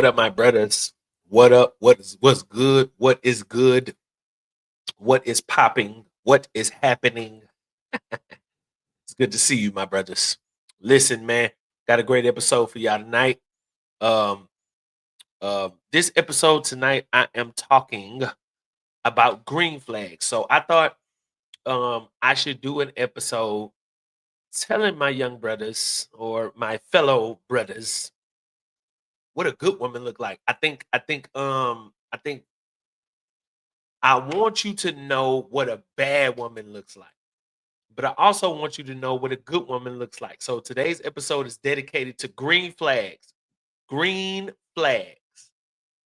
What up, my brothers? What up? What's good? What is good? What is popping? What is happening? It's good to see you, my brothers. Listen, man, got a great episode for y'all tonight. Um, this episode tonight, I am talking about green flags. So I thought I should do an episode telling my young brothers or my fellow brothers what a good woman look like. I think I want you to know what a bad woman looks like, but I also want you to know what a good woman looks like. So today's episode is dedicated to green flags, green flags,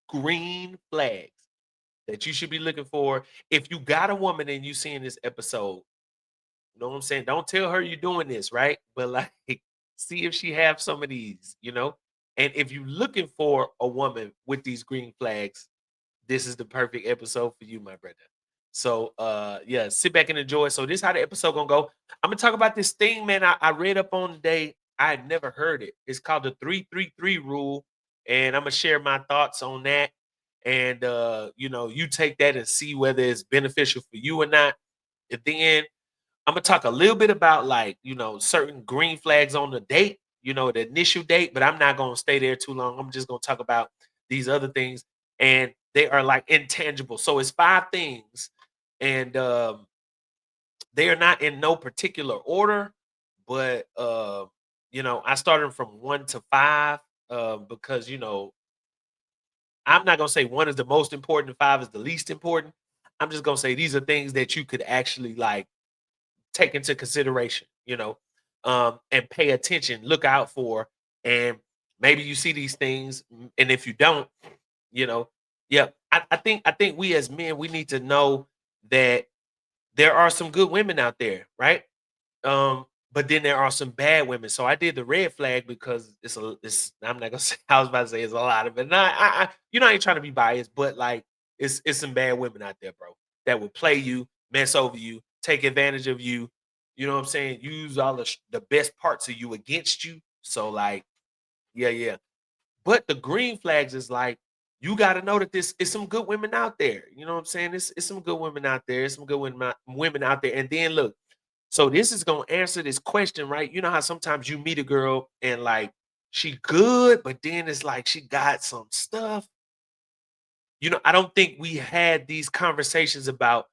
green flags that you should be looking for. If you got a woman and you seeing this episode, you know what I'm saying? Don't tell her you're doing this, right? But like, see if she have some of these, you know? And if you're looking for a woman with these green flags, this is the perfect episode for you, my brother. So yeah, sit back and enjoy. So this how the episode gonna go. I'm gonna talk about this thing, man. I read up on today. I had never heard it. It's called the 333 rule. And I'm gonna share my thoughts on that. And you take that and see whether it's beneficial for you or not. At the end, I'm gonna talk a little bit about like, certain green flags on the date, the initial date, but I'm not gonna stay there too long. I'm just gonna talk about these other things, and they are like intangible. So it's five things, and they are not in no particular order, but I started from one to five because I'm not gonna say one is the most important and five is the least important. I'm just gonna say these are things that you could actually like take into consideration, and pay attention, look out for, and maybe you see these things, and if you don't, you know, yeah, I think we as men we need to know that there are some good women out there, right? But then there are some bad women. So I did the red flag because it's I'm not gonna say I was about to say it's a lot of it. And I ain't trying to be biased, but like it's some bad women out there, bro, that will play you, mess over you, take advantage of you. You know what I'm saying? Use all the best parts of you against you. So like, yeah, yeah. But the green flags is like you got to know that this is some good women out there. You know what I'm saying? It's some good women out there. It's some good women out there. And then look, so this is gonna answer this question, right? You know how sometimes you meet a girl and like she good, but then it's like she got some stuff. I don't think we had these conversations about,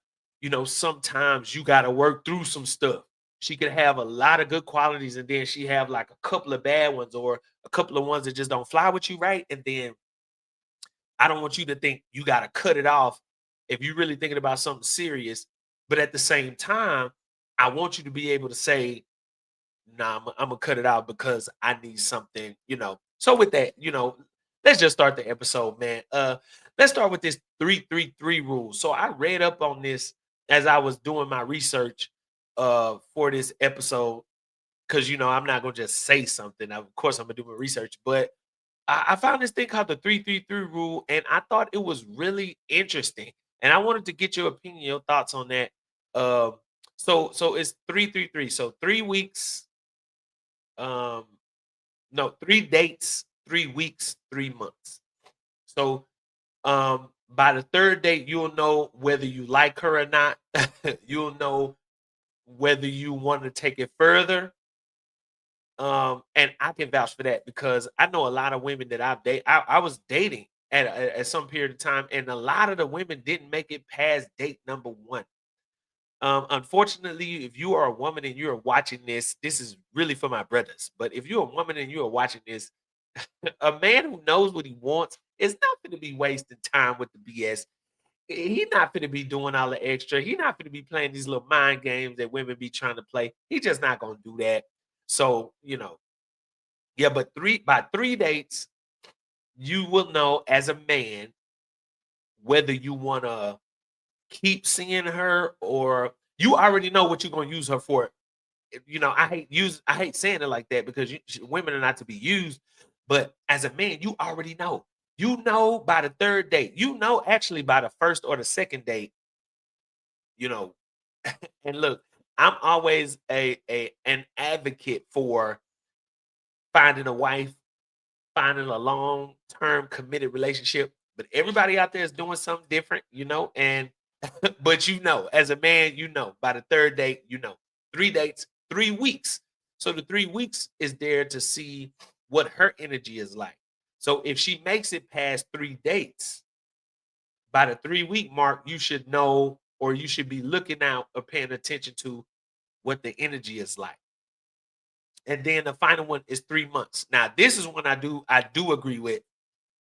sometimes you gotta work through some stuff. She could have a lot of good qualities and then she have like a couple of bad ones or a couple of ones that just don't fly with you, right? And then I don't want you to think you gotta cut it off if you're really thinking about something serious. But at the same time, I want you to be able to say, nah, I'm gonna cut it out because I need something, So with that, let's just start the episode, man. Let's start with this 333 rule. So I read up on this as I was doing my research for this episode because I'm not gonna just say something. Of course, I'm gonna do my research, but I found this thing called the 333 rule, and I thought it was really interesting. And I wanted to get your opinion, your thoughts on that. Um, so it's 333. So 3 weeks, um, no, 3 dates, 3 weeks, 3 months. So by the third date, you'll know whether you like her or not. You'll know whether you want to take it further. And I can vouch for that because I know a lot of women that I've dated. I was dating at some period of time, and a lot of the women didn't make it past date number one. Unfortunately, if you are a woman and you're watching this, this is really for my brothers. But if you're a woman and you are watching this, a man who knows what he wants is not going to be wasting time with the BS. He not going to be doing all the extra. He not going to be playing these little mind games that women be trying to play. He just not going to do that. So yeah. But by 3 dates, you will know as a man whether you want to keep seeing her or you already know what you're going to use her for. I hate saying it like that because women are not to be used, but as a man, you already know. You know by the third date. You know actually by the first or the second date. You know, and look, I'm always an advocate for finding a wife finding a long-term committed relationship. But everybody out there is doing something different, and but as a man, by the third date, 3 dates, 3 weeks. So the 3 weeks is there to see what her energy is like. So if she makes it past 3 dates, by the 3 week mark, you should know, or you should be looking out or paying attention to what the energy is like. And then the final one is 3 months. Now, this is one I do agree with.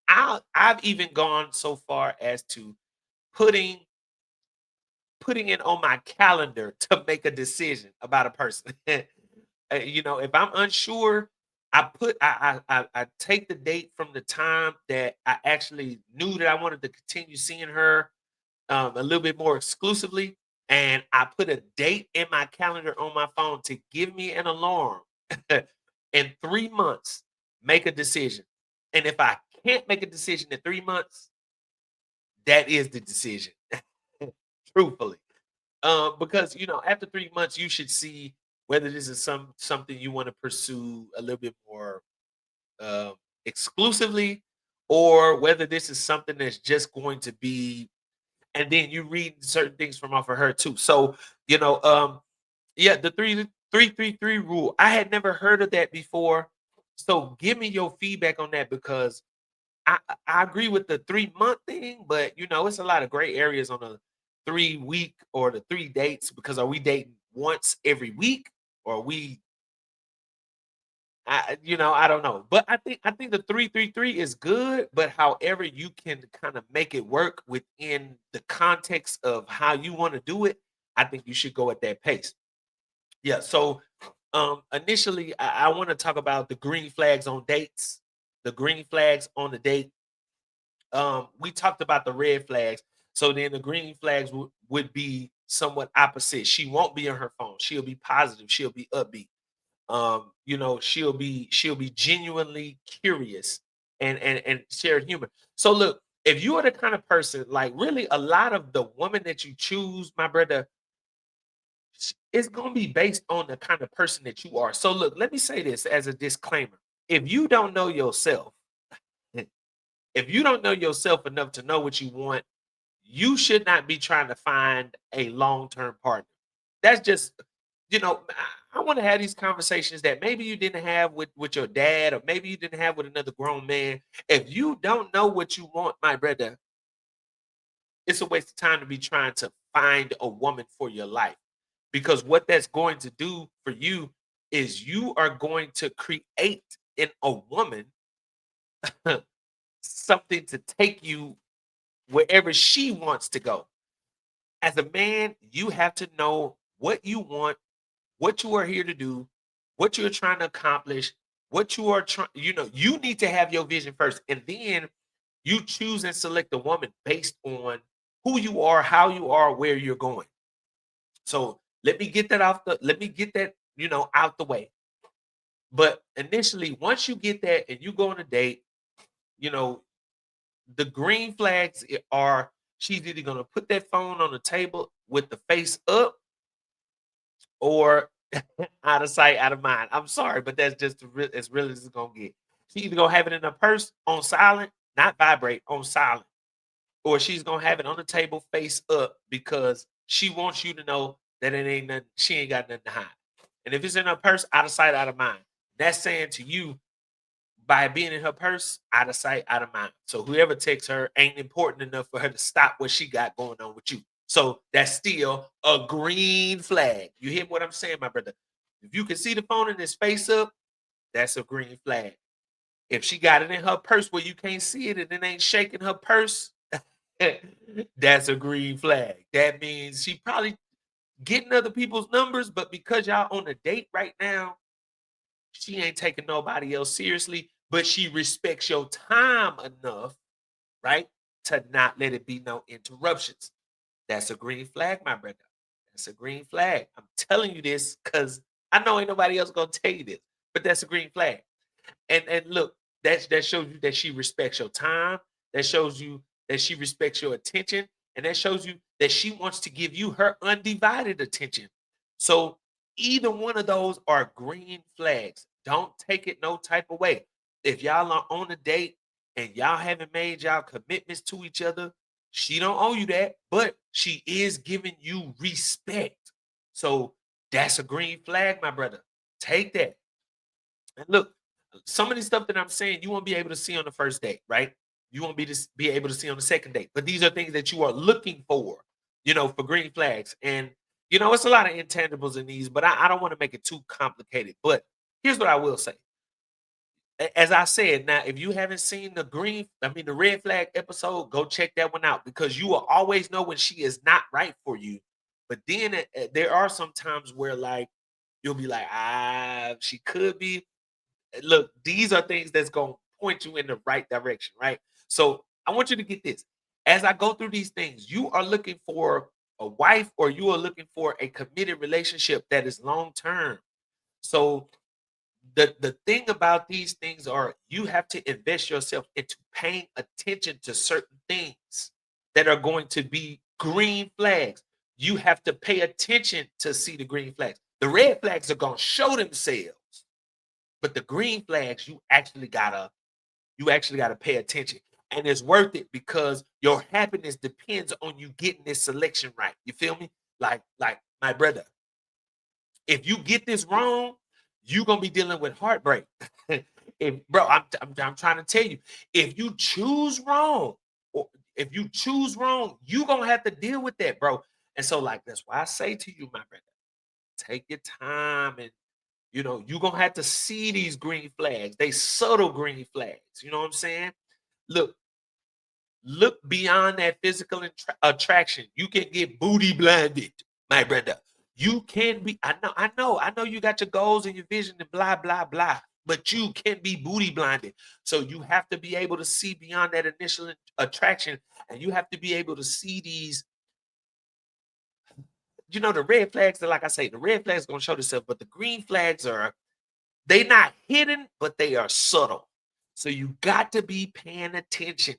I've even gone so far as to putting putting it on my calendar to make a decision about a person. If I'm unsure, I take the date from the time that I actually knew that I wanted to continue seeing her a little bit more exclusively, and I put a date in my calendar on my phone to give me an alarm. In 3 months, make a decision. And if I can't make a decision in 3 months, that is the decision. Truthfully. Because after 3 months, you should see whether this is something you want to pursue a little bit more um, exclusively, or whether this is something that's just going to be. And then you read certain things from off of her too. So yeah, the 3-3-3 rule. I had never heard of that before. So give me your feedback on that, because I agree with the 3 month thing, but it's a lot of gray areas on the 3 week or the 3 dates, because are we dating once every week, or are we I don't know. But I think the 3-3-3 is good, but however you can kind of make it work within the context of how you want to do it, I think you should go at that pace. Yeah. So initially I want to talk about the green flags on dates, the green flags on the date. We talked about the red flags. So then the green flags would be somewhat opposite. She won't be on her phone. She'll be positive. She'll be upbeat. She'll be genuinely curious and share humor. So look, if you are the kind of person, like, really, a lot of the woman that you choose, my brother, it's gonna be based on the kind of person that you are. So look, let me say this as a disclaimer. If you don't know yourself, if you don't know yourself enough to know what you want, you should not be trying to find a long-term partner. That's just, I want to have these conversations that maybe you didn't have with your dad, or maybe you didn't have with another grown man. If you don't know what you want, my brother, it's a waste of time to be trying to find a woman for your life. Because what that's going to do for you is you are going to create in a woman something to take you wherever she wants to go. As a man, you have to know what you want, what you are here to do, what you're trying to accomplish, what you are trying, you need to have your vision first. And then you choose and select a woman based on who you are, how you are, where you're going. So let me get that, out the way. But initially, once you get that and you go on a date, you know, the green flags are, she's either gonna put that phone on the table with the face up, or out of sight, out of mind. I'm sorry, but that's just as real as it's gonna get. She either gonna have it in her purse on silent, not vibrate, on silent, or she's gonna have it on the table face up, because she wants you to know that it ain't nothing, she ain't got nothing to hide. And if it's in her purse, out of sight, out of mind. That's saying to you, by being in her purse, out of sight, out of mind. So whoever takes her ain't important enough for her to stop what she got going on with you. So that's still a green flag. You hear what I'm saying, my brother? If you can see the phone in his face up, that's a green flag. If she got it in her purse where you can't see it and it ain't shaking her purse, that's a green flag. That means she probably getting other people's numbers, but because y'all on a date right now, she ain't taking nobody else seriously, but she respects your time enough, right, to not let it be no interruptions. That's a green flag, my brother. That's a green flag. I'm telling you this because I know ain't nobody else gonna tell you this, but that's a green flag. And look, that shows you that she respects your time. That shows you that she respects your attention, and that shows you that she wants to give you her undivided attention. So either one of those are green flags. Don't take it no type of way. If y'all are on a date and y'all haven't made y'all commitments to each other, she don't owe you that, but she is giving you respect. So that's a green flag, my brother. Take that. And look, some of the stuff that I'm saying, you won't be able to see on the first date, right? You won't be able to see on the second date. But these are things that you are looking for, for green flags. And it's a lot of intangibles in these, but I don't want to make it too complicated. But here's what I will say. As I said, now if you haven't seen the red flag episode, go check that one out because you will always know when she is not right for you. But then there are some times where like you'll be like, she could be. Look, these are things that's going to point you in the right direction, right? So I want you to get this. As I go through these things, you are looking for a wife or you are looking for a committed relationship that is long term. So the thing about these things are you have to invest yourself into paying attention to certain things that are going to be green flags. You have to pay attention to see the green flags. The red flags are going to show themselves, but the green flags you actually gotta pay attention. And it's worth it because your happiness depends on you getting this selection right. You feel me? Like my brother, if you get this wrong, you're gonna be dealing with heartbreak. If bro, I'm trying to tell you, if you choose wrong, or if you choose wrong, you're gonna have to deal with that, bro. And so, like, that's why I say to you, my brother, take your time and you're gonna have to see these green flags. They subtle green flags. You know what I'm saying? Look, look beyond that physical attraction. You can get booty blinded, my brother. You can be. I know. You got your goals and your vision and blah blah blah. But you can be booty blinded. So you have to be able to see beyond that initial attraction, and you have to be able to see these. The red flags. Like I say, the red flags gonna show themselves, but the green flags they not hidden, but they are subtle. So you got to be paying attention.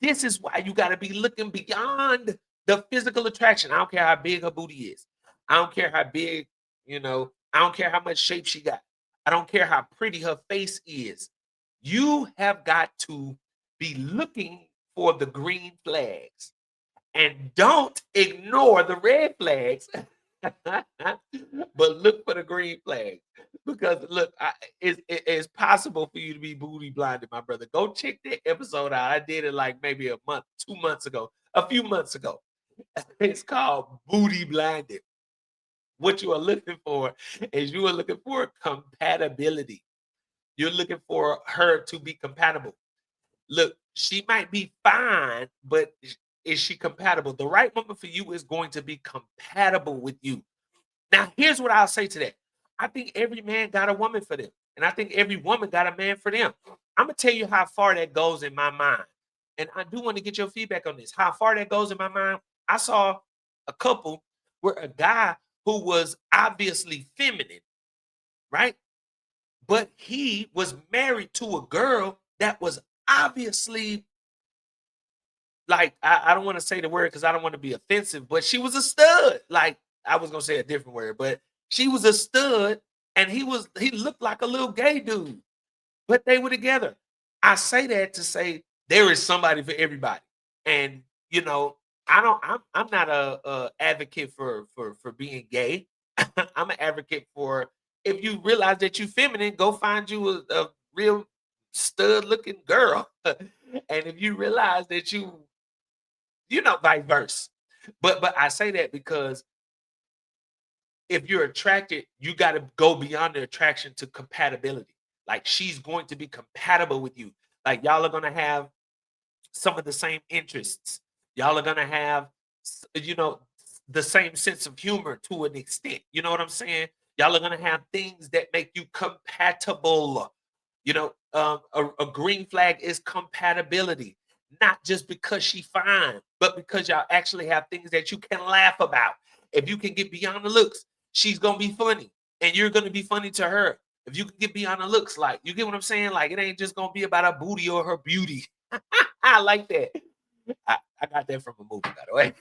This is why you got to be looking beyond the physical attraction. I don't care how big her booty is. I don't care how big, I don't care how much shape she got. I don't care how pretty her face is. You have got to be looking for the green flags and don't ignore the red flags, but look for the green flags. Because look, it's possible for you to be booty blinded, my brother. Go check that episode out. I did it like maybe a month, 2 months ago, a few months ago. It's called Booty Blinded. What you are looking for is you are looking for compatibility. You're looking for her to be compatible. Look, she might be fine, but is she compatible? The right woman for you is going to be compatible with you. Now, here's what I'll say to that. I think every man got a woman for them, and I think every woman got a man for them. I'm gonna tell you how far that goes in my mind, and I do want to get your feedback on this. How far that goes in my mind? I saw a couple where a guy who was obviously feminine, right? But he was married to a girl that was obviously like I don't want to say the word because I don't want to be offensive, but she was a stud. Like I was gonna say a different word, but she was a stud, and he looked like a little gay dude, but they were together. I say that to say there is somebody for everybody, and I don't. I'm not a advocate for being gay. I'm an advocate for if you realize that you're feminine, go find you a real stud looking girl, and if you realize that vice versa. But I say that because if you're attracted, you got to go beyond the attraction to compatibility. Like she's going to be compatible with you. Like y'all are gonna have some of the same interests. Y'all are gonna have, the same sense of humor to an extent. You know what I'm saying? Y'all are gonna have things that make you compatible. A green flag is compatibility, not just because she fine, but because y'all actually have things that you can laugh about. If you can get beyond the looks, she's gonna be funny, and you're gonna be funny to her. If you can get beyond the looks, like you get what I'm saying, like it ain't just gonna be about her booty or her beauty. I like that. I got that from a movie, by the way.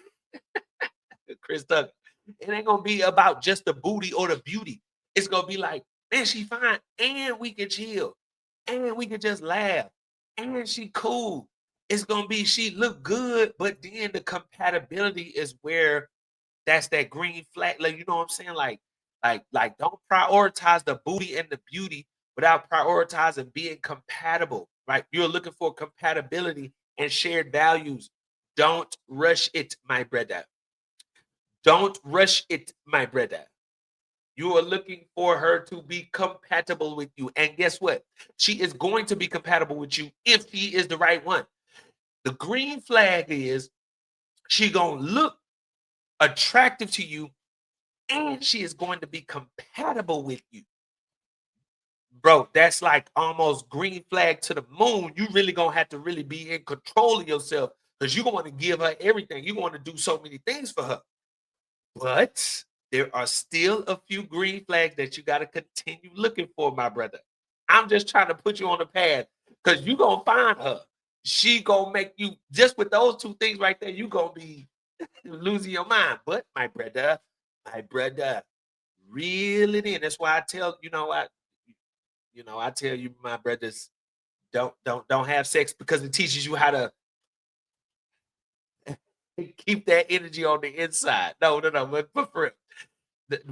Chris Tucker. It ain't gonna be about just the booty or the beauty. It's gonna be like, man, she fine, and we can chill. and we can just laugh, and she cool. It's gonna be she look good, but then the compatibility is where that's that green flag. Like, you know what I'm saying? Like don't prioritize the booty and the beauty without prioritizing being compatible, right? You're looking for compatibility and shared values. Don't rush it, my brother. Don't rush it, my brother. You are looking for her to be compatible with you. And guess what? She is going to be compatible with you if she is the right one. The green flag is she gonna look attractive to you and she is going to be compatible with you. Bro, that's like almost green flag to the moon. You really gonna have to really be in control of yourself because you're going to give her everything. You want to do so many things for her. But there are still a few green flags that you got to continue looking for, my brother. I'm just trying to put you on the path because you gonna find her. She gonna make you just with those two things right there, you gonna be losing your mind. But my brother, reel it in. That's why I tell I tell you, my brothers, don't have sex because it teaches you how to keep that energy on the inside. No. But for real,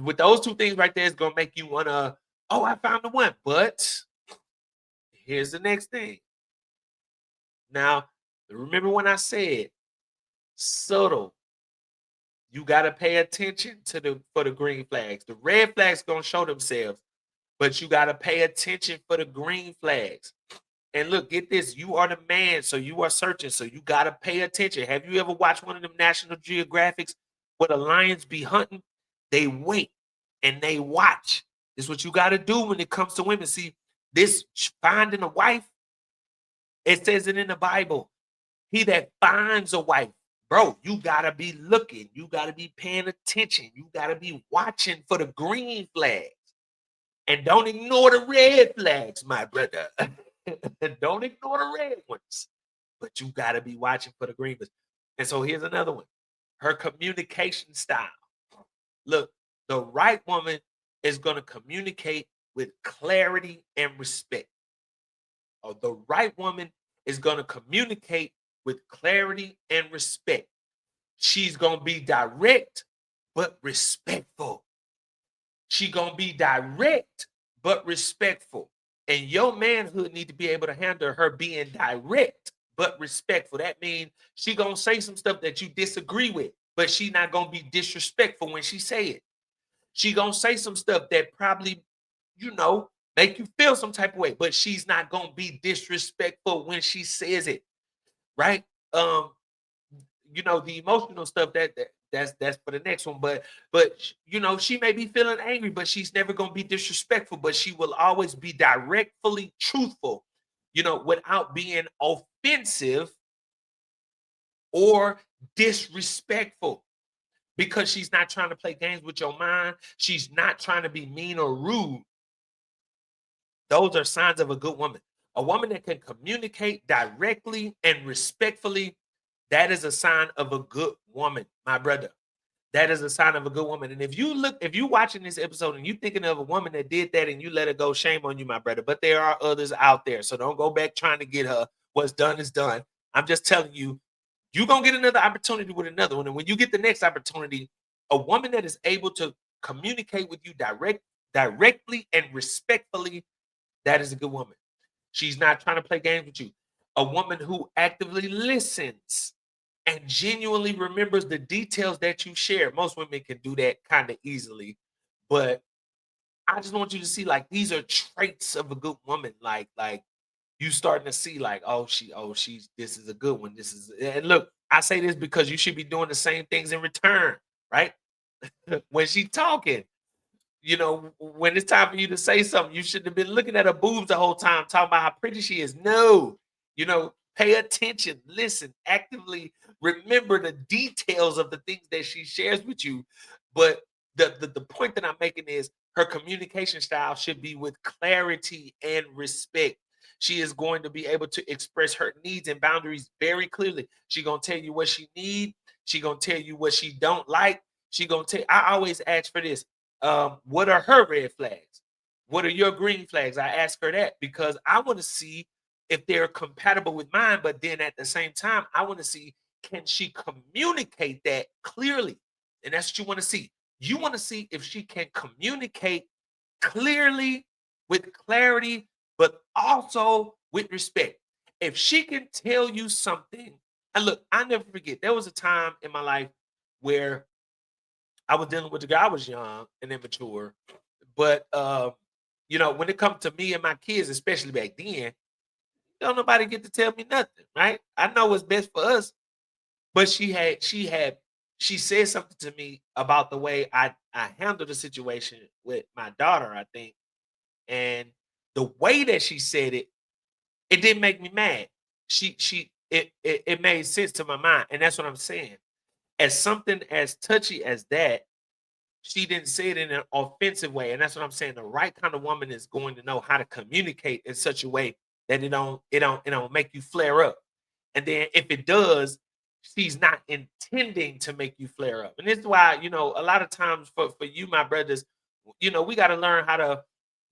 with those two things right there, it's gonna make you wanna. Oh, I found the one. But here's the next thing. Now, remember when I said subtle? You gotta pay attention to the for the green flags. The red flags gonna show themselves, but you gotta pay attention for the green flags. And look, get this, you are the man, so you are searching, so you gotta pay attention. Have you ever watched one of them National Geographics where the lions be hunting? They wait and they watch. This is what you gotta do when it comes to women. See, this finding a wife, it says it in the Bible. He that finds a wife, bro, you gotta be looking, you gotta be paying attention, you gotta be watching for the green flags. And don't ignore the red flags, my brother. Don't ignore the red ones, but you got to be watching for the green ones. And so here's another one, her communication style. Look, the right woman is going to communicate with clarity and respect. Or the right woman is going to communicate with clarity and respect. She's going to be direct, but respectful. She going to be direct, but respectful. And your manhood need to be able to handle her being direct but respectful. That means she gonna say some stuff that you disagree with, but she not gonna be disrespectful when she say it. She gonna say some stuff that probably, make you feel some type of way, but she's not gonna be disrespectful when she says it, right? Um, the emotional stuff that's for the next one, but she may be feeling angry, but she's never going to be disrespectful, but she will always be directly truthful, without being offensive or disrespectful, because she's not trying to play games with your mind. She's not trying to be mean or rude. Those are signs of a good woman. A woman that can communicate directly and respectfully, that is a sign of a good woman, my brother. That is a sign of a good woman. And if you watching this episode and you thinking of a woman that did that and you let her go, shame on you, my brother. But there are others out there. So don't go back trying to get her. What's done is done. I'm just telling you, you're gonna get another opportunity with another one. And when you get the next opportunity, a woman that is able to communicate with you directly and respectfully, that is a good woman. She's not trying to play games with you. A woman who actively listens and genuinely remembers the details that you share. Most women can do that kind of easily, but I just want you to see, like, these are traits of a good woman. Like you starting to see, like, she's this is a good one. This is, and look, I say this because you should be doing the same things in return, right? When she's talking, when it's time for you to say something, you shouldn't have been looking at her boobs the whole time, talking about how pretty she is. No, pay attention, listen, actively remember the details of the things that she shares with you. But the point that I'm making is her communication style should be with clarity and respect. She is going to be able to express her needs and boundaries very clearly. She gonna tell you what she need. She gonna tell you what she don't like. She gonna tell. I always ask for this, what are her red flags? What are your green flags? I ask her that because I want to see if they're compatible with mine. But then at the same time, I want to see, can she communicate that clearly? And that's what you want to see. You want to see if she can communicate clearly, with clarity, but also with respect. If she can tell you something, and look, I never forget, there was a time in my life where I was dealing with the guy. I was young and immature, but when it comes to me and my kids, especially back then, don't nobody get to tell me nothing, right? I know what's best for us. But she said something to me about the way I handled the situation with my daughter, I think. And the way that she said it, it didn't make me mad. It made sense to my mind. And that's what I'm saying. As something as touchy as that, she didn't say it in an offensive way, and that's what I'm saying. The right kind of woman is going to know how to communicate in such a way that it don't make you flare up. And then if it does, she's not intending to make you flare up. And this is why, a lot of times for you, my brothers, we got to learn how to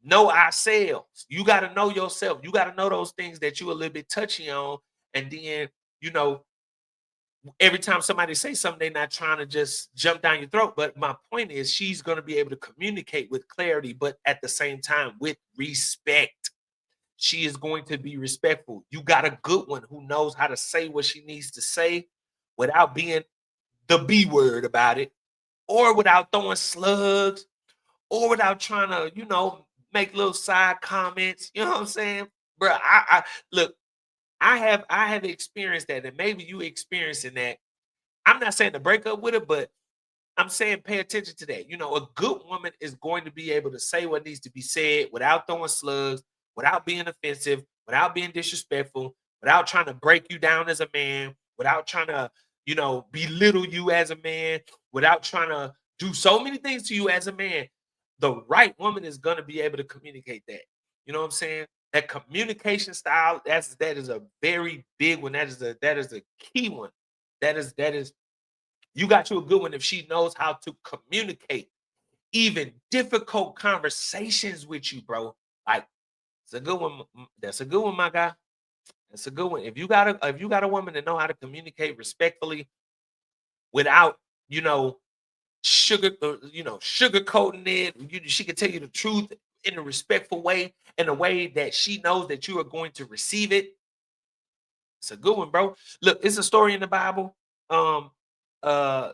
know ourselves. You got to know yourself. You got to know those things that you a little bit touchy on. And then, you know, every time somebody say something, they're not trying to just jump down your throat. But my point is, she's going to be able to communicate with clarity, but at the same time with respect. She is going to be respectful. You got a good one who knows how to say what she needs to say without being the B word about it, or without throwing slugs, or without trying to, make little side comments. You know what I'm saying? Bro, I look, I have experienced that, and maybe you experiencing that. I'm not saying to break up with her, but I'm saying pay attention to that. A good woman is going to be able to say what needs to be said without throwing slugs, without being offensive, without being disrespectful, without trying to break you down as a man, without trying to, belittle you as a man, without trying to do so many things to you as a man. The right woman is going to be able to communicate that. You know what I'm saying? That communication style, that is a very big one. That is a key one. That is you got you a good one if she knows how to communicate even difficult conversations with you, bro. Like, it's a good one. That's a good one, my guy. That's a good one. If you got a woman that know how to communicate respectfully without, you know, sugarcoating it, she can tell you the truth in a respectful way, in a way that she knows that you are going to receive it. It's a good one, bro. Look, it's a story in the Bible. Um, uh,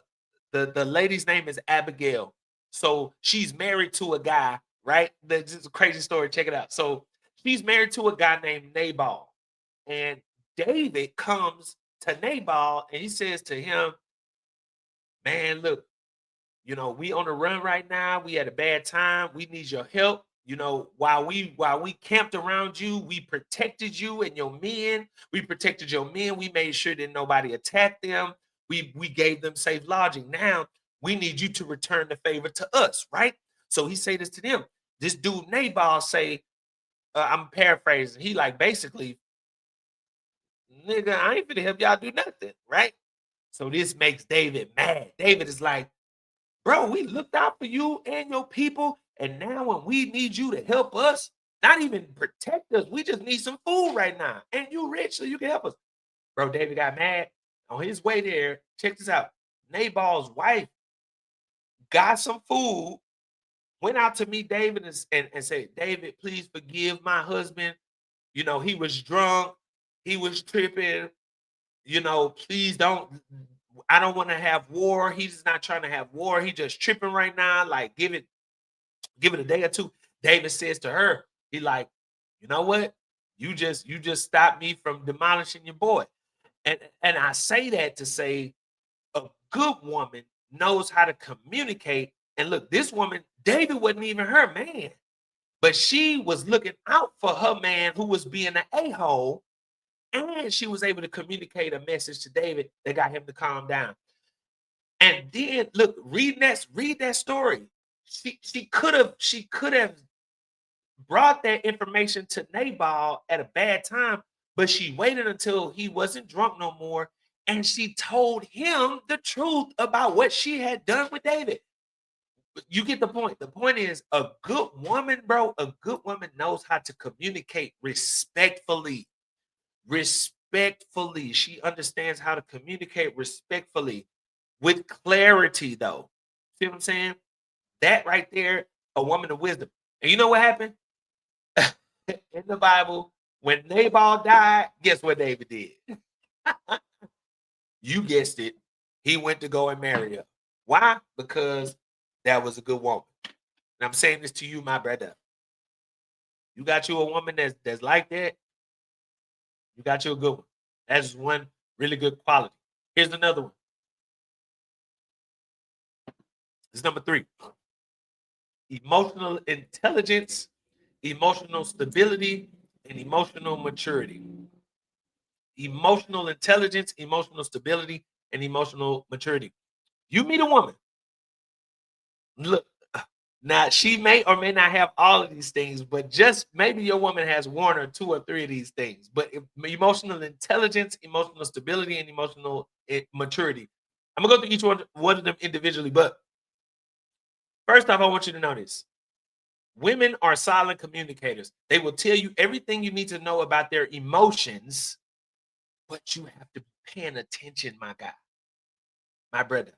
the lady's name is Abigail. So she's married to a guy, right? That's just a crazy story. Check it out. So she's married to a guy named Nabal, and David comes to Nabal and he says to him, "Man, look, we on the run right now. We had a bad time. We need your help. While we camped around you, we protected you and your men. We protected your men. We made sure that nobody attacked them. We gave them safe lodging. Now we need you to return the favor to us, right?" So he say this to them. This dude Nabal say, I'm paraphrasing. He like basically, nigga, I ain't finna help y'all do nothing, right? So this makes David mad. David is like, bro, we looked out for you and your people. And now when we need you to help us, not even protect us, we just need some food right now. And you rich, so you can help us. Bro, David got mad. On his way there, check this out. Nabal's wife got some food, went out to meet David and said, David, please forgive my husband. He was drunk. He was tripping. Please don't. I don't want to have war. He's not trying to have war. He just tripping right now. Like, give it a day or two. David says to her, he like, you know what? You just stopped me from demolishing your boy. And I say that to say a good woman knows how to communicate. And look, this woman, David wasn't even her man, but she was looking out for her man who was being an a-hole, and she was able to communicate a message to David that got him to calm down. And then look, read that story. She could have brought that information to Nabal at a bad time, but she waited until he wasn't drunk no more, and she told him the truth about what she had done with David. You get the point. The point is a good woman, bro, a good woman knows how to communicate respectfully. Respectfully. She understands how to communicate respectfully with clarity, though. See what I'm saying? That right there, a woman of wisdom. And you know what happened? In the Bible, when Nabal died, guess what David did? You guessed it. He went to go and marry her. Why? Because that was a good woman. And I'm saying this to you, my brother. You got you a woman that's like that. You got you a good one. That's one really good quality. Here's another one. This is number 3. Emotional intelligence, emotional stability, and emotional maturity. Emotional intelligence, emotional stability, and emotional maturity. You meet a woman. Look, now she may or may not have all of these things, but just maybe your woman has 1 or 2 or 3 of these things. But emotional intelligence, emotional stability, and emotional maturity. I'm gonna go through each one of them individually. But first off, I want you to know this: women are silent communicators. They will tell you everything you need to know about their emotions, but you have to be paying attention, my guy, my brother.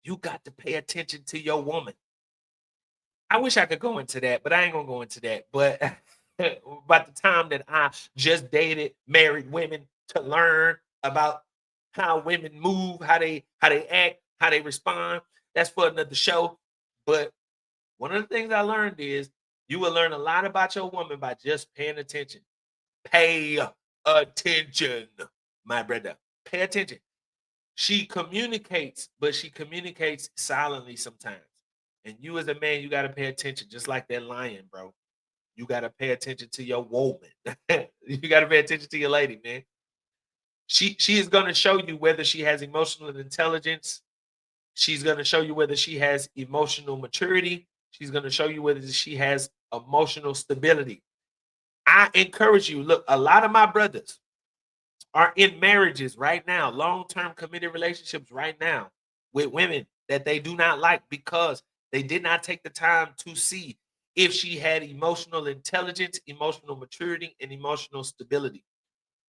You got to pay attention to your woman. I wish I could go into that, but I ain't gonna go into that. But about the time that I just dated married women to learn about how women move, how they act, how they respond, that's for another show. But one of the things I learned is you will learn a lot about your woman by just paying attention. Pay attention, my brother. Pay attention. She communicates, but she communicates silently sometimes. And you as a man, you got to pay attention, just like that lion, bro. You got to pay attention to your woman. You got to pay attention to your lady, man. She is going to show you whether she has emotional intelligence. She's going to show you whether she has emotional maturity. She's going to show you whether she has emotional stability. I encourage you. Look, a lot of my brothers are in marriages right now, long-term committed relationships right now with women that they do not like because they did not take the time to see if she had emotional intelligence, emotional maturity, and emotional stability.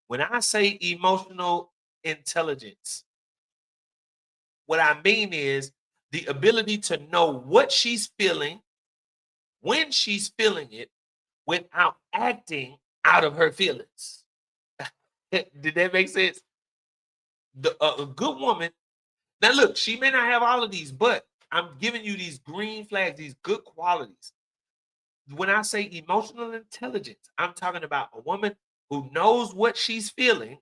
When I say emotional intelligence, what I mean is the ability to know what she's feeling, when she's feeling it, without acting out of her feelings. Did that make sense? A good woman. Now, look, she may not have all of these, but I'm giving you these green flags, these good qualities. When I say emotional intelligence, I'm talking about a woman who knows what she's feeling,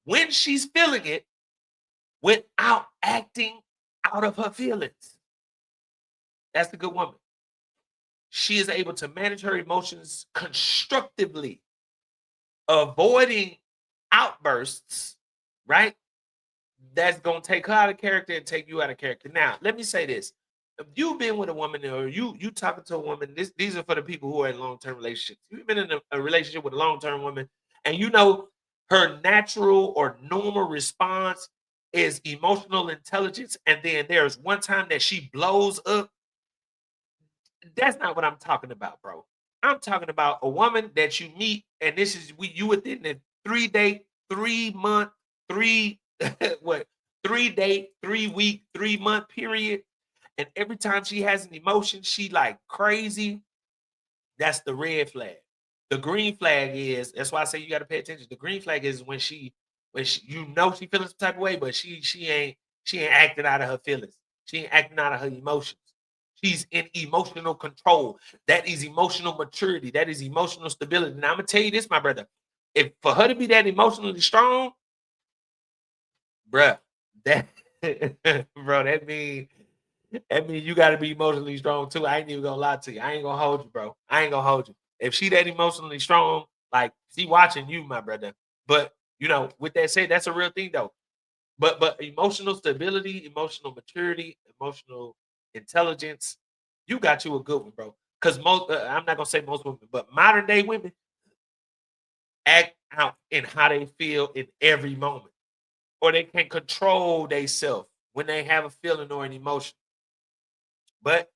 when she's feeling it, without acting out of her feelings. That's the good woman. She is able to manage her emotions constructively, avoiding outbursts, right? That's gonna take her out of character and take you out of character. Now, let me say this: if you've been with a woman or you talking to a woman, these are for the people who are in long term relationships. You've been in a relationship with a long term woman, and you know her natural or normal response is emotional intelligence, and then there's one time that she blows up. That's not what I'm talking about, bro. I'm talking about a woman that you meet, and this is you within the 3 day, 3 month, three what 3 day, 3 week, 3 month period. And every time she has an emotion, she like crazy. That's the red flag. The green flag is that's why I say you got to pay attention. The green flag is when she you know she feeling some type of way, but she ain't acting out of her feelings. She ain't acting out of her emotions. She's in emotional control. That is emotional maturity. That is emotional stability. Now I'm gonna tell you this, my brother. If for her to be that emotionally strong, bruh, that bro, that mean you got to be emotionally strong too. I ain't even gonna lie to you. I ain't gonna hold you, bro. I ain't gonna hold you. If she that emotionally strong, like she watching you, my brother. But with that said, that's a real thing though. But emotional stability, emotional maturity, emotional intelligence, you got you a good one, bro. Because most, I'm not gonna say most women, but modern day women act out in how they feel in every moment, or they can control themselves when they have a feeling or an emotion. But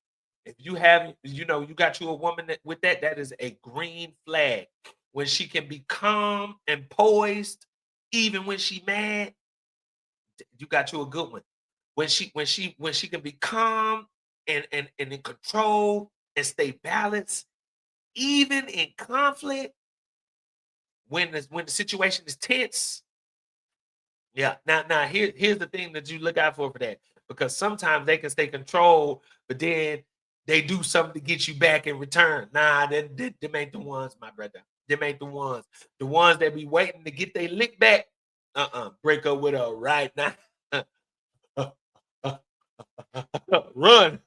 if you have, you got you a woman with that is a green flag. When she can be calm and poised, even when she mad, you got you a good one. When she can be calm and in control and stay balanced, even in conflict, when the situation is tense. Yeah. Now here's the thing that you look out for that, because sometimes they can stay controlled, but then they do something to get you back in return. Nah, them ain't the ones, my brother. Them ain't the ones. The ones that be waiting to get their lick back. Break up with her right now. Run.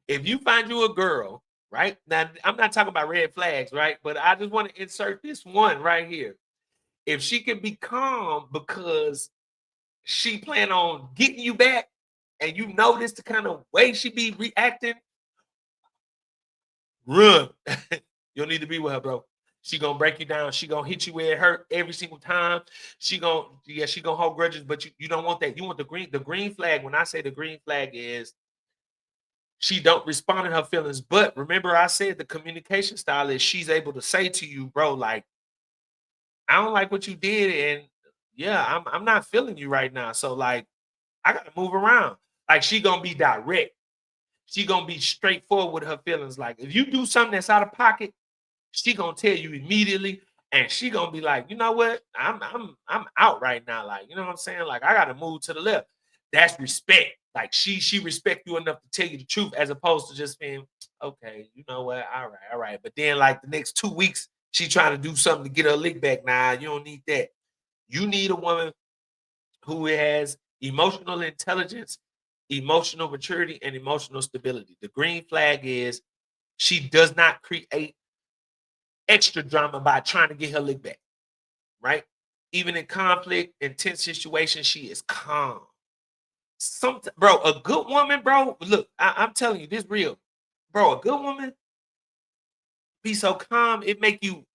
If you find you a girl, right? Now, I'm not talking about red flags, right? But I just want to insert this one right here. If she can be calm because she plan on getting you back, and you notice the kind of way she be reacting, run. You don't need to be with her, bro. She gonna break you down. She gonna hit you where it hurt every single time. She gonna hold grudges, but you don't want that. You want the green flag. When I say the green flag is she don't respond to her feelings. But remember, I said the communication style is she's able to say to you, bro, like, I don't like what you did, and yeah, I'm not feeling you right now. So like, I gotta move around. Like, she gonna be direct. She gonna be straightforward with her feelings. Like, if you do something that's out of pocket, she gonna tell you immediately, and she gonna be like, you know what, I'm out right now. Like, you know what I'm saying? Like, I gotta move to the left. That's respect. Like, she respect you enough to tell you the truth, as opposed to just being, okay, you know what, all right. But then like the next 2 weeks, she trying to do something to get her lick back. Nah, you don't need that. You need a woman who has emotional intelligence, emotional maturity, and emotional stability. The green flag is she does not create extra drama by trying to get her lick back, right? Even in conflict, intense situations, she is calm. Bro, a good woman, bro. Look, I'm telling you, this real, bro. A good woman be so calm, it make you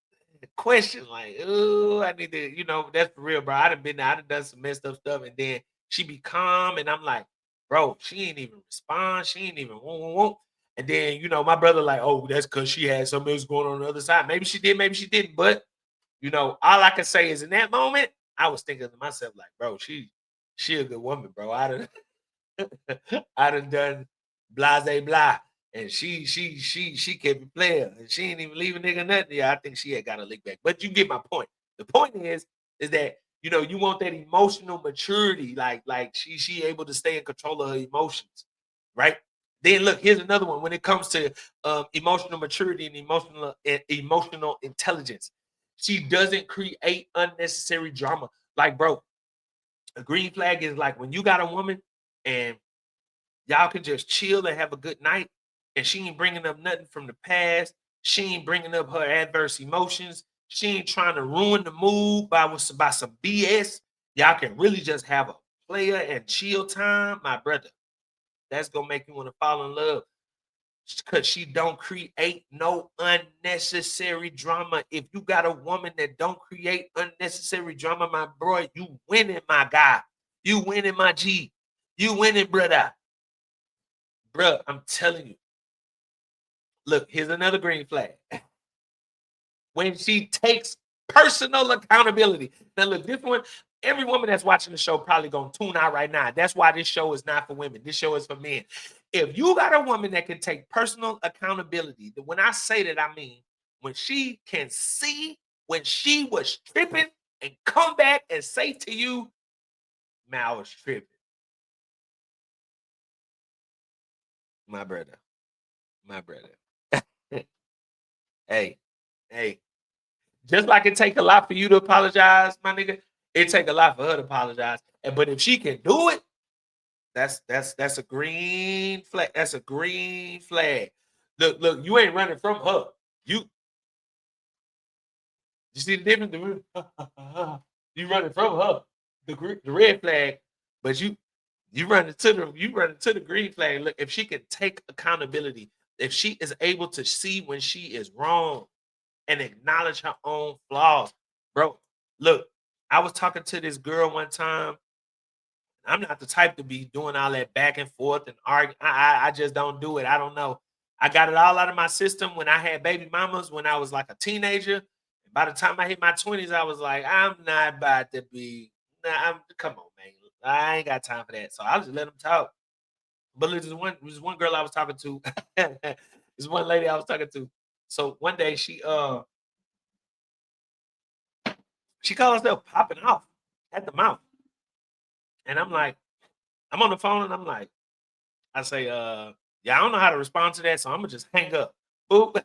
question, like, oh, I need to, that's for real, bro. I done done some messed up stuff, and then she be calm, and I'm like, bro, she ain't even respond, she ain't even won't. And then, my brother, like, oh, that's because she had something else going on the other side. Maybe she did, maybe she didn't, but all I can say is in that moment, I was thinking to myself, like, bro, she a good woman, bro. I done blase blah. And she kept it playing. And she ain't even leaving nigga nothing. Yeah, I think she had got a lick back. But you get my point. The point is that you want that emotional maturity, like she able to stay in control of her emotions, right? Then look, here's another one when it comes to emotional maturity and emotional intelligence. She doesn't create unnecessary drama. Like, bro, a green flag is like when you got a woman and y'all can just chill and have a good night, and she ain't bringing up nothing from the past. She ain't bringing up her adverse emotions. She ain't trying to ruin the mood by some BS. Y'all can really just have a player and chill time, my brother. That's gonna make you want to fall in love, because she don't create no unnecessary drama. If you got a woman that don't create unnecessary drama, my bro, you winning, my guy. You winning, my G. You winning, brother. Bro, I'm telling you. Look, here's another green flag. When she takes personal accountability. Now, look, this one, every woman that's watching the show probably gonna tune out right now. That's why this show is not for women. This show is for men. If you got a woman that can take personal accountability, when I say that, I mean when she can see when she was tripping and come back and say to you, man, I was tripping, my brother, my brother. Hey, hey, just like it take a lot for you to apologize, my nigga, it take a lot for her to apologize. But if she can do it, that's a green flag. That's a green flag. Look, you ain't running from her. You see the difference? You running from her. The red flag, but you running to the green flag. Look, if she can take accountability, if she is able to see when she is wrong and acknowledge her own flaws, bro. Look, I was talking to this girl one time. I'm not the type to be doing all that back and forth and arguing. I just don't do it. I don't know. I got it all out of my system when I had baby mamas when I was like a teenager. By the time I hit my 20s, I was like, I'm not about to be. Nah, come on, man. I ain't got time for that. So I just let them talk. But there's one girl I was talking to. There's one lady I was talking to. So one day she called herself popping off at the mouth. And I'm like, I'm on the phone and I'm like, I say, yeah, I don't know how to respond to that, so I'm gonna just hang up. Boop.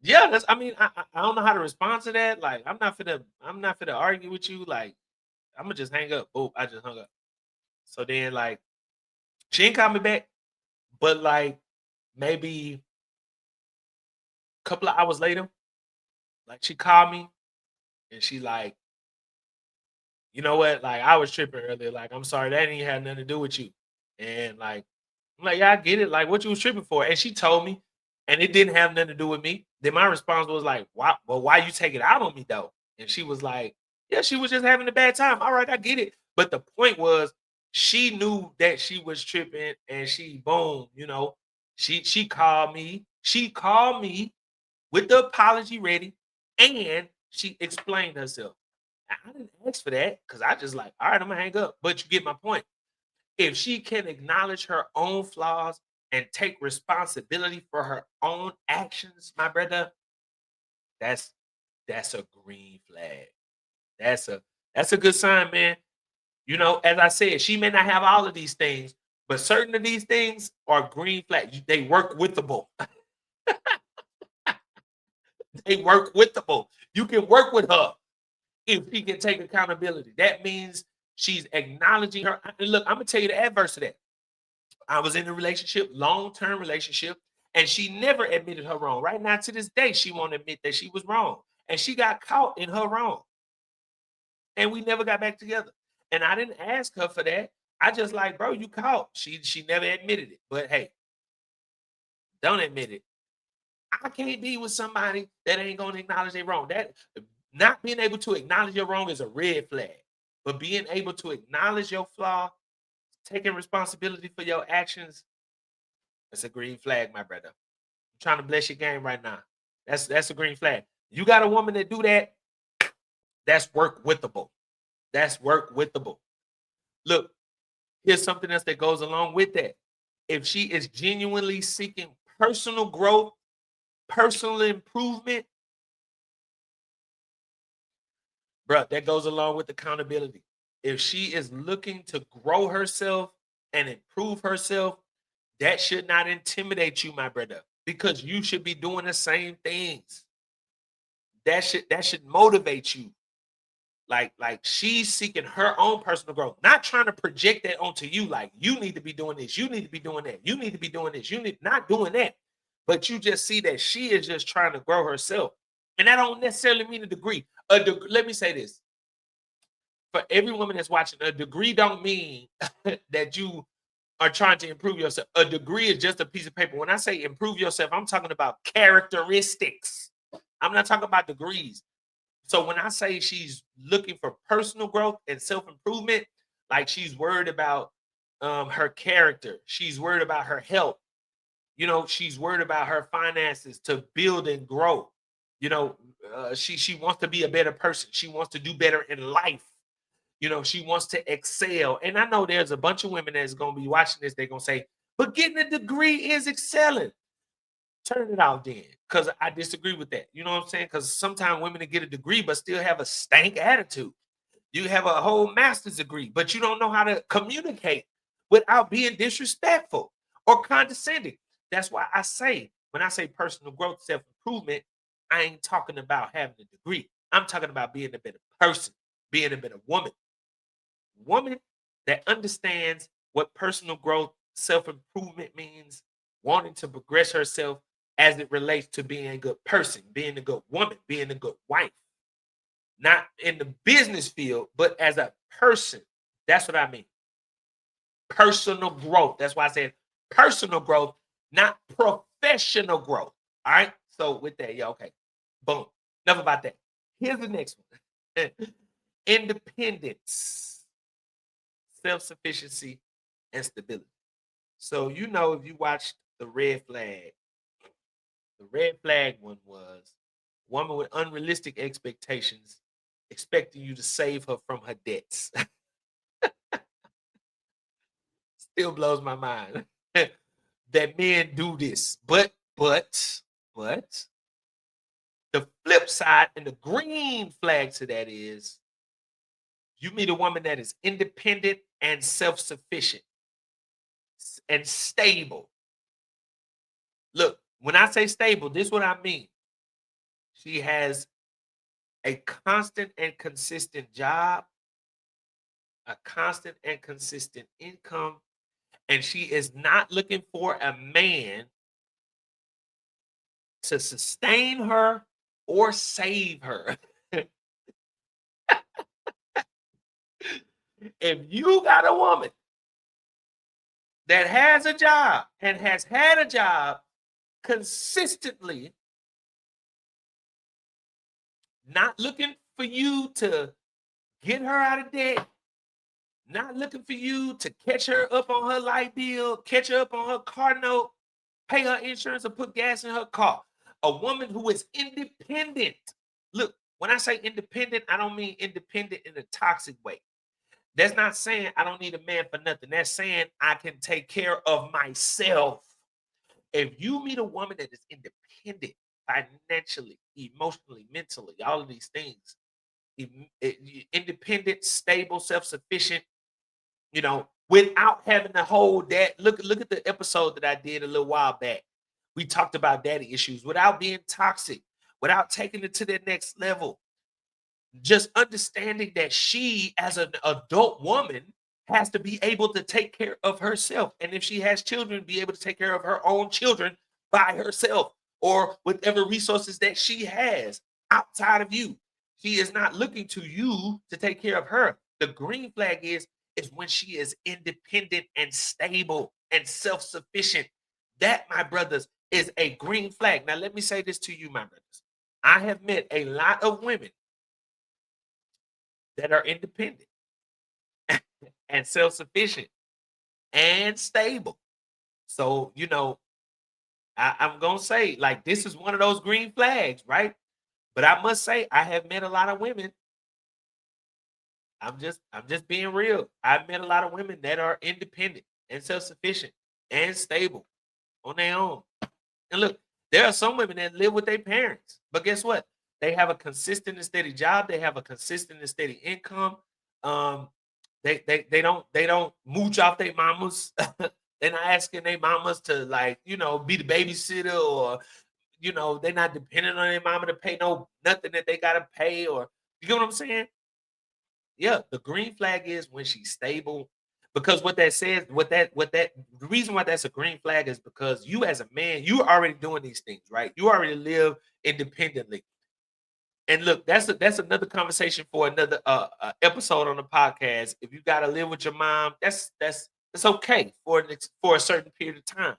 Yeah, that's I mean, I don't know how to respond to that. Like, I'm not finna argue with you. Like, I'm gonna just hang up. Boop. I just hung up. So then like she ain't call me back, but like maybe a couple of hours later, like she called me and she like, you know what? Like I was tripping earlier. Like, I'm sorry, that ain't had nothing to do with you. And like I'm like, yeah, I get it. Like, what you was tripping for? And she told me, and it didn't have nothing to do with me. Then my response was like, why? Well, why you take it out on me though? And she was like, yeah, she was just having a bad time. All right, I get it. But the point was, she knew that she was tripping, and she boom, she called me. She called me with the apology ready, and she explained herself. I didn't ask for that because I just like, all right, I'm gonna hang up. But you get my point. If she can acknowledge her own flaws and take responsibility for her own actions, my brother, that's that's a green flag. That's a that's a good sign, man. As I said, she may not have all of these things, but certain of these things are green flags. They work withable. They work withable. You can work with her if she can take accountability. That means she's acknowledging her. And look, I'm gonna tell you the adverse of that. I was in a relationship, long-term relationship, and she never admitted her wrong. Right now, to this day, she won't admit that she was wrong. And she got caught in her wrong. And we never got back together. And I didn't ask her for that. I just like, bro, you caught. She never admitted it. But hey, don't admit it. I can't be with somebody that ain't gonna acknowledge their wrong. That not being able to acknowledge your wrong is a red flag. But being able to acknowledge your flaw, taking responsibility for your actions, it's a green flag, my brother. I'm trying to bless your game right now. That's a green flag. You got a woman that do that, that's work withable. That's work withable. Look, here's something else that goes along with that. If she is genuinely seeking personal growth, personal improvement, bro, that goes along with accountability. If she is looking to grow herself and improve herself, that should not intimidate you, my brother, because you should be doing the same things. That should motivate you. Like she's seeking her own personal growth, not trying to project that onto you. Like, you need to be doing this, you need to be doing that, you need to be doing this, you need not doing that. But you just see that she is just trying to grow herself. And that don't necessarily mean a degree. Let me say this. For every woman that's watching, a degree don't mean that you are trying to improve yourself. A degree is just a piece of paper. When I say improve yourself, I'm talking about characteristics. I'm not talking about degrees. So when I say she's looking for personal growth and self-improvement, like she's worried about her character, she's worried about her health, she's worried about her finances to build and grow. She wants to be a better person. She wants to do better in life. She wants to excel. And I know there's a bunch of women that's gonna be watching this, they're gonna say, but getting a degree is excelling. Turn it off then, because I disagree with that. You know what I'm saying? Because sometimes women that get a degree but still have a stank attitude. You have a whole master's degree, but you don't know how to communicate without being disrespectful or condescending. That's why I say, when I say personal growth, self-improvement, I ain't talking about having a degree. I'm talking about being a better person, being a better woman. Woman that understands what personal growth, self-improvement means, wanting to progress herself as it relates to being a good person, being a good woman, being a good wife. Not in the business field, but as a person. That's what I mean. Personal growth. That's why I said personal growth, not professional growth. All right. So with that, yeah, okay. Boom. Enough about that. Here's the next one. independence, self-sufficiency, and stability. So, if you watched the red flag one was woman with unrealistic expectations, expecting you to save her from her debts. Still blows my mind that men do this. But the flip side and the green flag to that is you meet a woman that is independent and self-sufficient and stable. Look, when I say stable, this is what I mean. She has a constant and consistent job, a constant and consistent income, and she is not looking for a man to sustain her or save her. If you got a woman that has a job and has had a job consistently, not looking for you to get her out of debt, not looking for you to catch her up on her light bill, catch her up on her car note, pay her insurance, or put gas in her car. A woman who is independent. Look, when I say independent, I don't mean independent in a toxic way. That's not saying I don't need a man for nothing. That's saying I can take care of myself. If you meet a woman that is independent financially, emotionally, mentally, all of these things, independent, stable, self-sufficient, without having to hold that. Look at the episode that I did a little while back. We talked about daddy issues without being toxic, without taking it to the next level. Just understanding that she, as an adult woman, has to be able to take care of herself. And if she has children, be able to take care of her own children by herself or whatever resources that she has outside of you. She is not looking to you to take care of her. The green flag is when she is independent and stable and self-sufficient. That, my brothers, is a green flag. Now, let me say this to you, my brothers. I have met a lot of women that are independent and self-sufficient and stable. So, I'm gonna say, like, this is one of those green flags, right? But I must say, I have met a lot of women. I'm just being real. I've met a lot of women that are independent and self-sufficient and stable on their own. And look, there are some women that live with their parents, but guess what? They have a consistent and steady job. They have a consistent and steady income. Um, they don't mooch off their mamas. They're not asking their mamas to, like, be the babysitter, or they're not depending on their mama to pay nothing that they gotta pay, or you get what I'm saying? Yeah, the green flag is when she's stable. Because what that says, the reason why that's a green flag is because you, as a man, you already doing these things, right? You already live independently. And look, that's another conversation for another episode on the podcast. If you got to live with your mom, that's okay for a certain period of time.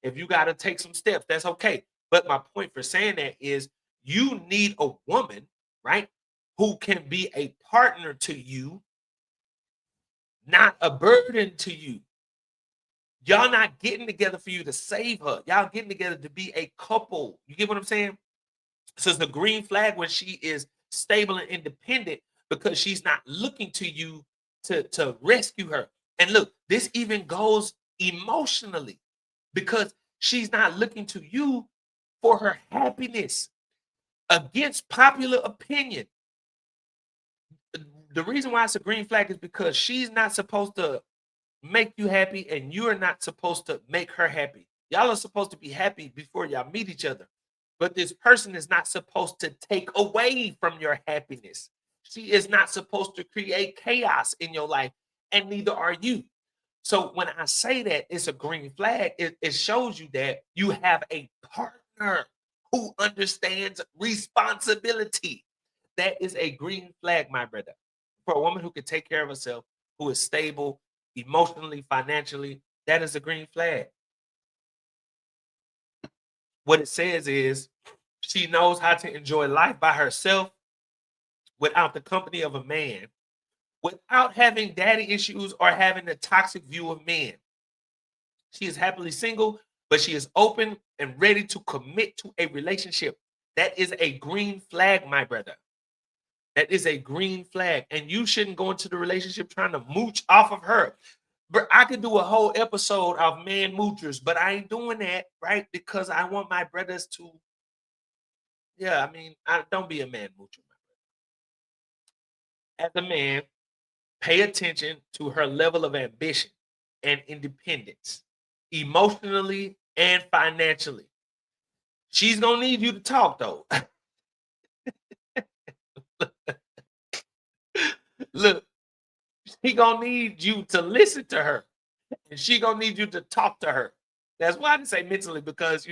If you got to take some steps, that's okay. But my point for saying that is you need a woman, right, who can be a partner to you, not a burden to you. Y'all not getting together for you to save her. Y'all getting together to be a couple. You get what I'm saying? So it's the green flag when she is stable and independent, because she's not looking to you to rescue her. And look, this even goes emotionally, because she's not looking to you for her happiness. Against popular opinion, the reason why it's a green flag is because she's not supposed to make you happy, and you are not supposed to make her happy. Y'all are supposed to be happy before y'all meet each other. But this person is not supposed to take away from your happiness. She is not supposed to create chaos in your life, and neither are you. So when I say that it's a green flag, it shows you that you have a partner who understands responsibility. That is a green flag, my brother. For a woman who can take care of herself, who is stable emotionally, financially, that is a green flag. What it says is she knows how to enjoy life by herself, without the company of a man, without having daddy issues or having a toxic view of men. She is happily single, but she is open and ready to commit to a relationship. That is a green flag, my brother. That is a green flag. And you shouldn't go into the relationship trying to mooch off of her. But I could do a whole episode of man moochers, but I ain't doing that, right? Because I want my brothers to, yeah, I mean, don't be a man moocher. As a man, pay attention to her level of ambition and independence, emotionally and financially. She's gonna need you to talk though. Look, she gonna need you to listen to her, and she gonna need you to talk to her. That's why I didn't say mentally, because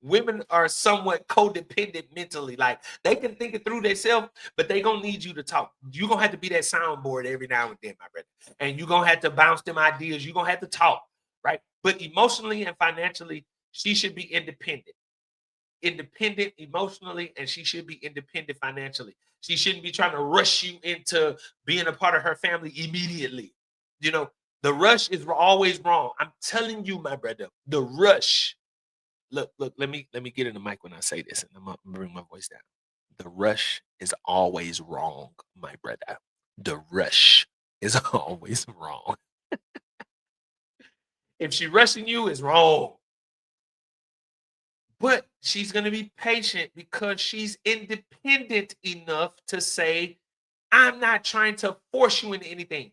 women are somewhat codependent mentally. Like they can think it through themselves, but they gonna need you to talk. You're gonna have to be that soundboard every now and then, my brother. And you're gonna have to bounce them ideas. You're gonna have to talk, right? But emotionally and financially, she should be independent emotionally, and she should be independent financially. She shouldn't be trying to rush you into being a part of her family immediately. You know, the rush is always wrong. I'm telling you, my brother, the rush. Look, let me get in the mic when I say this, and I'm gonna bring my voice down. The rush is always wrong, my brother. The rush is always wrong. If she's rushing you, it's wrong. But she's going to be patient because she's independent enough to say, I'm not trying to force you into anything.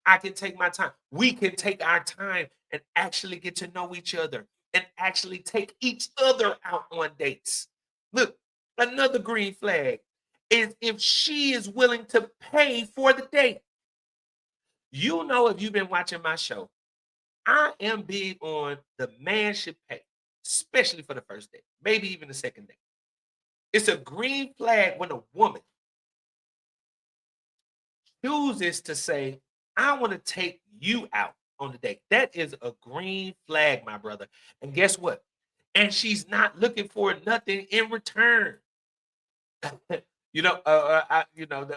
I can take my time. We can take our time and actually get to know each other and actually take each other out on dates. Look, another green flag is if she is willing to pay for the date. If you've been watching my show, I am big on the man should pay, especially for the first date, maybe even the second date. It's a green flag when a woman chooses to say, I want to take you out on the date. That is a green flag, my brother. And guess what? And she's not looking for nothing in return. The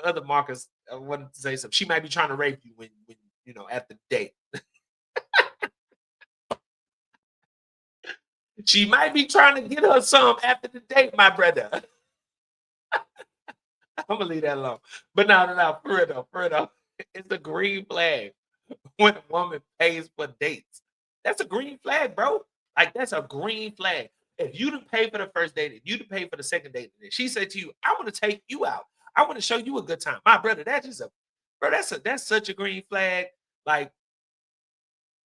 other Marcus, I wanted to say something. She might be trying to rape you when at the date. She might be trying to get her some after the date, my brother. I'm gonna leave that alone. But no, for real though, it's a green flag when a woman pays for dates. That's a green flag, bro. Like that's a green flag. If you didn't pay for the first date, if you didn't pay for the second date, and she said to you, "I want to take you out. I want to show you a good time," my brother. That's such a green flag. Like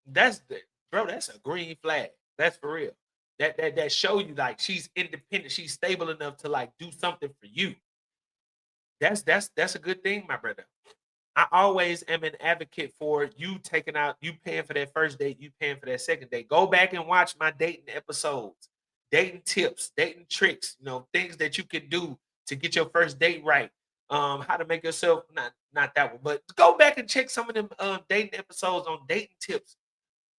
that's a green flag. That's for real. That show you like she's independent. She's stable enough to like do something for you. That's a good thing, my brother. I always am an advocate for you taking out, you paying for that first date, you paying for that second date. Go back and watch my dating episodes, dating tips, dating tricks, things that you can do to get your first date right. How to make yourself not that one, but go back and check some of them dating episodes on dating tips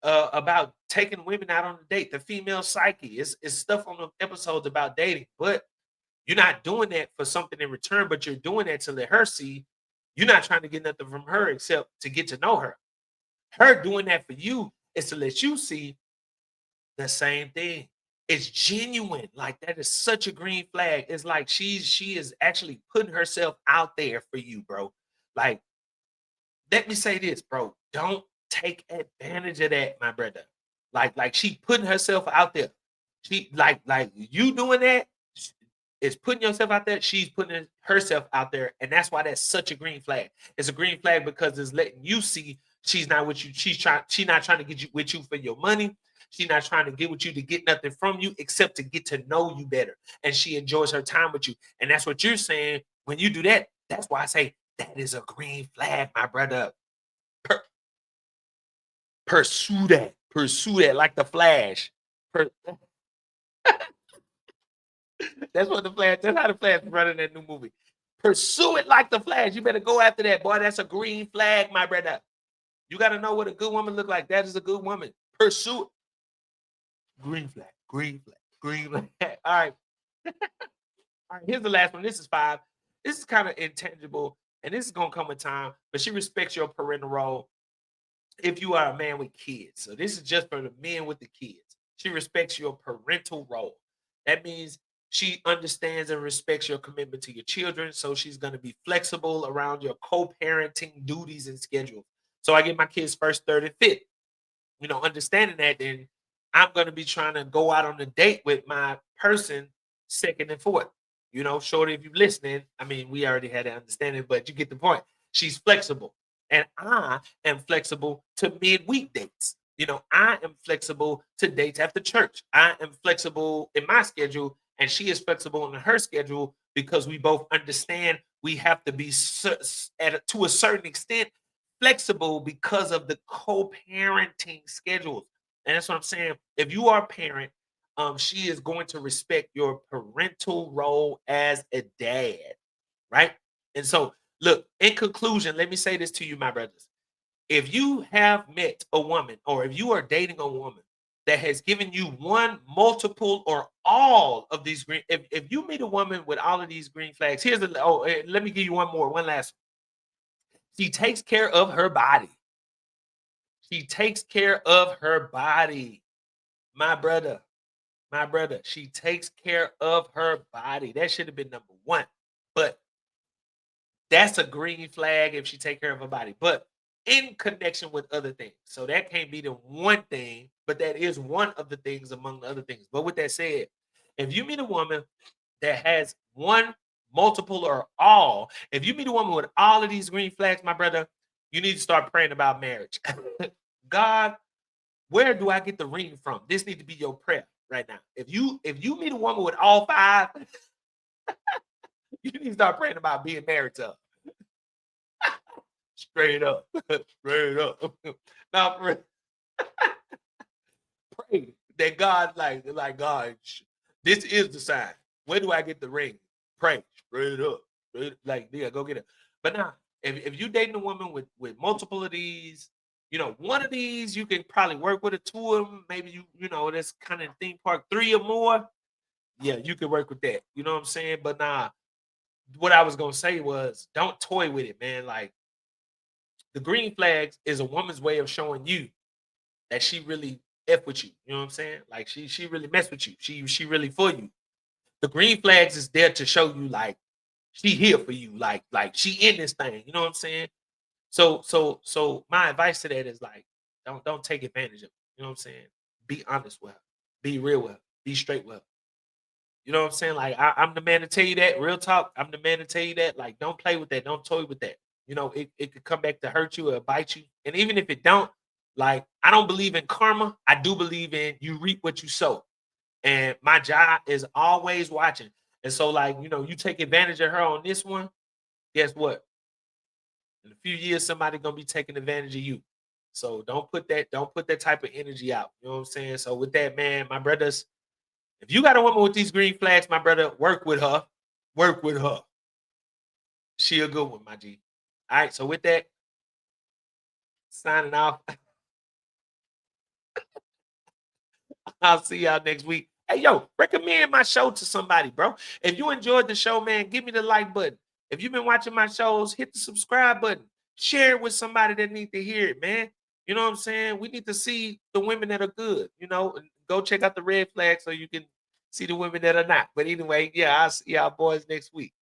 about taking women out on a date, the female psyche. It's stuff on the episodes about dating, but you're not doing that for something in return, but you're doing that to let her see you're not trying to get nothing from her except to get to know her. Her doing that for you is to let you see the same thing. It's genuine. Like that is such a green flag. It's like she is actually putting herself out there for you, bro. Like, let me say this, bro. Don't take advantage of that, my brother. Like she putting herself out there. She like you doing that is putting yourself out there. She's putting herself out there, and that's why that's such a green flag. It's a green flag because it's letting you see she's not with you. She's not trying to get you with you for your money. She's not trying to get with you to get nothing from you except to get to know you better. And she enjoys her time with you. And that's what you're saying. When you do that, that's why I say that is a green flag, my brother. Per- pursue that. Pursue that like the Flash. Per- That's what the Flash. That's how the Flash is running that new movie. Pursue it like the Flash. You better go after that, boy. That's a green flag, my brother. You got to know what a good woman look like. That is a good woman. Pursue it. Green flag. Green flag. Green flag. All right. All right. Here's the last one. This is 5. this is kind of intangible, and this is gonna come with time, but she respects your parental role if you are a man with kids. So this is just for the men with the kids. She respects your parental role. That means she understands and respects your commitment to your children. So she's going to be flexible around your co-parenting duties and schedules. So I get my kids first, third, and fifth. Understanding that, then I'm going to be trying to go out on a date with my person second and fourth. Shorty, if you're listening, I mean, we already had an understanding, but you get the point. She's flexible, and I am flexible to midweek dates. I am flexible to dates after church. I am flexible in my schedule, and she is flexible in her schedule because we both understand we have to be to a certain extent flexible because of the co-parenting schedules. And that's what I'm saying. If you are a parent, she is going to respect your parental role as a dad, right? And so, look, in conclusion, let me say this to you, my brothers. If you have met a woman or if you are dating a woman that has given you one, multiple, or all of these if you meet a woman with all of these green flags, let me give you one last. She takes care of her body. She takes care of her body. My brother, my brother, she takes care of her body. That should have been number one. But that's a green flag if she take care of her body. But in connection with other things. So that can't be the one thing, but that is one of the things among the other things. But with that said, if you meet a woman that has one, multiple, or all, if you meet a woman with all of these green flags, my brother, you need to start praying about marriage. God, where do I get the ring from? This need to be your prayer right now. If you meet a woman with all five, you need to start praying about being married to her. Straight up. Straight up. Now pray that God, like God, this is the sign. Where do I get the ring? Pray straight up. Like, yeah, go get it. But now, if you dating a woman with multiple of these, one of these you can probably work with, a two of them, maybe that's kind of theme park, three or more. Yeah, you can work with that. You know what I'm saying? But nah, what I was gonna say was don't toy with it, man. Like, the green flags is a woman's way of showing you that she really F with you. You know what I'm saying? Like, she really mess with you. She really for you. The green flags is there to show you, like, she here for you. Like she in this thing. You know what I'm saying? So my advice to that is, like, don't take advantage of it. You know what I'm saying? Be honest with her. Be real with her. Be straight with her. You know what I'm saying? Like, I'm the man to tell you that. Real talk. I'm the man to tell you that. Like, don't play with that. Don't toy with that. It could come back to hurt you or bite you. And even if it don't, like, I don't believe in karma. I do believe in you reap what you sow. And my job is always watching. And so, like, you take advantage of her on this one, guess what? In a few years, somebody gonna be taking advantage of you. So don't put that type of energy out. You know what I'm saying? So with that, man, my brothers, if you got a woman with these green flags, my brother, work with her. Work with her. She a good one, my G. All right. So with that, signing off. I'll see y'all next week. Hey, yo, recommend my show to somebody, bro. If you enjoyed the show, man, give me the like button. If you've been watching my shows, hit the subscribe button. Share it with somebody that need to hear it, man. You know what I'm saying? We need to see the women that are good. And go check out the red flag so you can see the women that are not. But anyway, yeah, I'll see y'all boys next week.